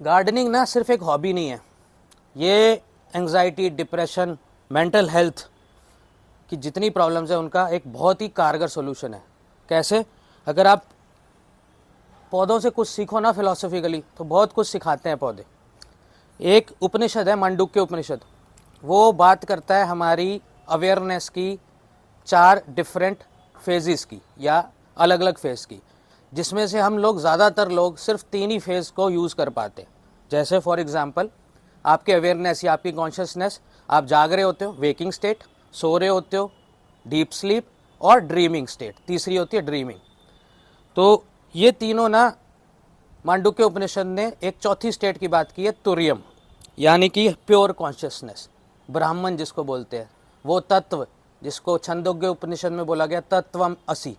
Gardening ना सिर्फ एक हॉबी नहीं है, ये एंग्जाइटी, डिप्रेशन, मेंटल हेल्थ की जितनी प्रॉब्लम्स है उनका एक बहुत ही कारगर सोल्यूशन है। कैसे? अगर आप पौधों से कुछ सीखो ना फिलोसॉफिकली, तो बहुत कुछ सिखाते हैं पौधे। एक उपनिषद है मांडुक्य उपनिषद, वो बात करता है हमारी अवेयरनेस की 4 डिफरेंट फेजेस की या अलग अलग फेज की, जिसमें से हम लोग ज़्यादातर लोग सिर्फ 3 ही फेज़ को यूज़ कर पाते। जैसे फॉर एग्जांपल आपके अवेयरनेस या आपकी कॉन्शियसनेस, आप जाग रहे होते हो वेकिंग स्टेट, सो रहे होते हो डीप स्लीप, और ड्रीमिंग स्टेट, तीसरी होती है ड्रीमिंग। तो ये तीनों ना मांडुक्य उपनिषद ने एक चौथी स्टेट की बात की है, तुरियम, यानी कि प्योर कॉन्शियसनेस, ब्राह्मण जिसको बोलते हैं, वो तत्व जिसको छंदोग्य उपनिषद में बोला गया तत्वम असि।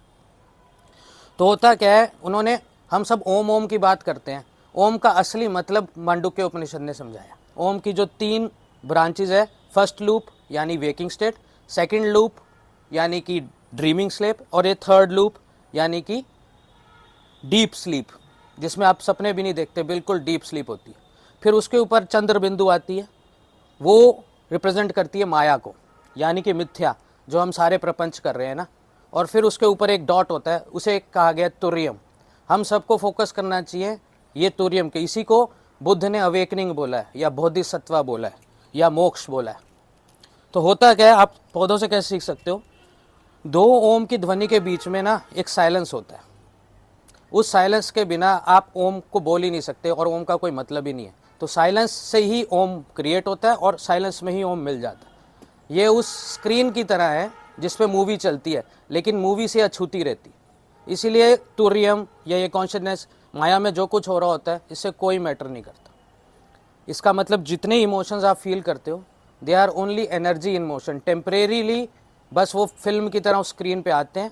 तो होता क्या है, उन्होंने, हम सब ओम ओम की बात करते हैं, ओम का असली मतलब मांडुक्य उपनिषद ने समझाया। ओम की जो 3 ब्रांचेज है, फर्स्ट लूप यानी वेकिंग स्टेट, सेकंड लूप यानी कि ड्रीमिंग स्लीप, और ये थर्ड लूप यानी कि डीप स्लीप, जिसमें आप सपने भी नहीं देखते, बिल्कुल डीप स्लीप होती है। फिर उसके ऊपर चंद्र बिंदु आती है, वो रिप्रेजेंट करती है माया को, यानी कि मिथ्या, जो हम सारे प्रपंच कर रहे हैं ना। और फिर उसके ऊपर एक डॉट होता है, उसे कहा गया तुरियम। हम सबको फोकस करना चाहिए ये तुरियम के, इसी को बुद्ध ने अवेकनिंग बोला है, या बोधिसत्वा बोला है, या मोक्ष बोला है। तो होता क्या है, आप पौधों से कैसे सीख सकते हो, 2 ओम की ध्वनि के बीच में ना एक साइलेंस होता है, उस साइलेंस के बिना आप ओम को बोल ही नहीं सकते, और ओम का कोई मतलब ही नहीं है। तो साइलेंस से ही ओम क्रिएट होता है, और साइलेंस में ही ओम मिल जाता है। ये उस स्क्रीन की तरह है जिस पे मूवी चलती है, लेकिन मूवी से अछूती रहती। इसीलिए तुरियम या ये कॉन्शियसनेस, माया में जो कुछ हो रहा होता है इससे कोई मैटर नहीं करता। इसका मतलब जितने इमोशंस आप फील करते हो, they are only energy in motion, temporarily, बस वो फिल्म की तरह स्क्रीन पे आते हैं,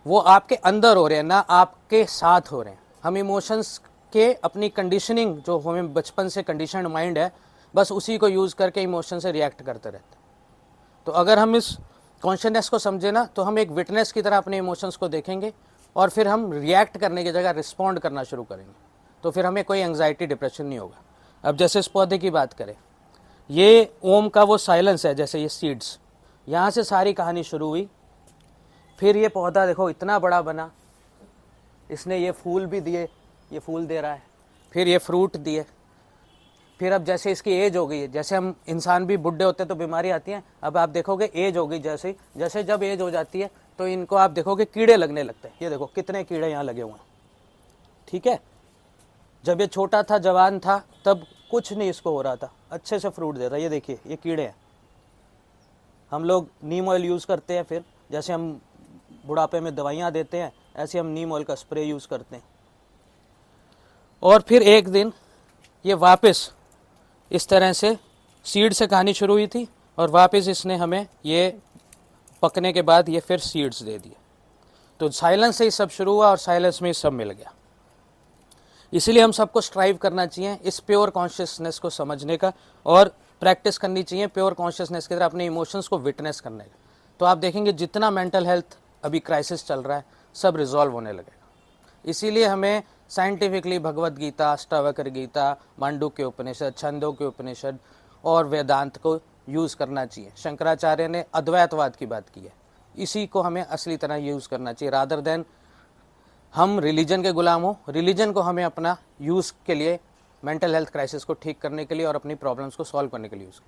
वो आपके अंदर हो रहे हैं, ना आपके साथ हो रहे हैं। हम इमोशंस के अपनी कंडीशनिंग, जो हमें बचपन से कंडीशनड माइंड है, बस उसी को यूज़ करके इमोशन से रिएक्ट करते रहते हैं। तो अगर हम इस कॉन्शियसनेस को समझे ना, तो हम एक विटनेस की तरह अपने इमोशंस को देखेंगे, और फिर हम रिएक्ट करने की जगह रिस्पॉन्ड करना शुरू करेंगे। तो फिर हमें कोई एंग्जाइटी, डिप्रेशन नहीं होगा। अब जैसे इस पौधे की बात करें, ये ओम का वो साइलेंस है, जैसे ये सीड्स, यहाँ से सारी कहानी शुरू हुई। फिर ये पौधा देखो इतना बड़ा बना, इसने ये फूल भी दिए, ये फूल दे रहा है, फिर ये फ्रूट दिए। फिर अब जैसे इसकी एज हो गई है, जैसे हम इंसान भी बुढ़े होते हैं तो बीमारी आती है, अब आप देखोगे एज हो गई, जैसे जैसे जब एज हो जाती है तो इनको आप देखोगे कीड़े लगने लगते हैं। ये देखो कितने कीड़े यहाँ लगे हुए हैं, ठीक है। जब ये छोटा था, जवान था, तब कुछ नहीं इसको हो रहा था, अच्छे से फ्रूट दे रहा है। ये देखिए ये कीड़े हैं। हम लोग नीम ऑयल यूज़ करते हैं, फिर जैसे हम बुढ़ापे में दवाइयाँ देते हैं, ऐसे हम नीम ऑयल का स्प्रे यूज़ करते हैं। और फिर एक दिन ये वापस इस तरह से सीड से कहानी शुरू हुई थी, और वापस इसने हमें ये पकने के बाद ये फिर सीड्स दे दिए। तो साइलेंस से ही सब शुरू हुआ, और साइलेंस में ही सब मिल गया। इसीलिए हम सबको स्ट्राइव करना चाहिए इस प्योर कॉन्शियसनेस को समझने का, और प्रैक्टिस करनी चाहिए प्योर कॉन्शियसनेस की तरह अपने इमोशंस को विटनेस करने का। तो आप देखेंगे जितना मेंटल हेल्थ अभी क्राइसिस चल रहा है, सब रिजॉल्व होने लगेगा। इसीलिए हमें साइंटिफिकली भगवत गीता, अष्टावक्र गीता, मांडुक्य उपनिषद, छंदोग्य उपनिषद और वेदांत को यूज़ करना चाहिए। शंकराचार्य ने अद्वैतवाद की बात की है, इसी को हमें असली तरह यूज़ करना चाहिए, रादर देन हम रिलीजन के गुलाम हो। रिलीजन को हमें अपना यूज़ के लिए, मेंटल हेल्थ क्राइसिस को ठीक करने के लिए और अपनी प्रॉब्लम्स को सॉल्व करने के लिए यूज़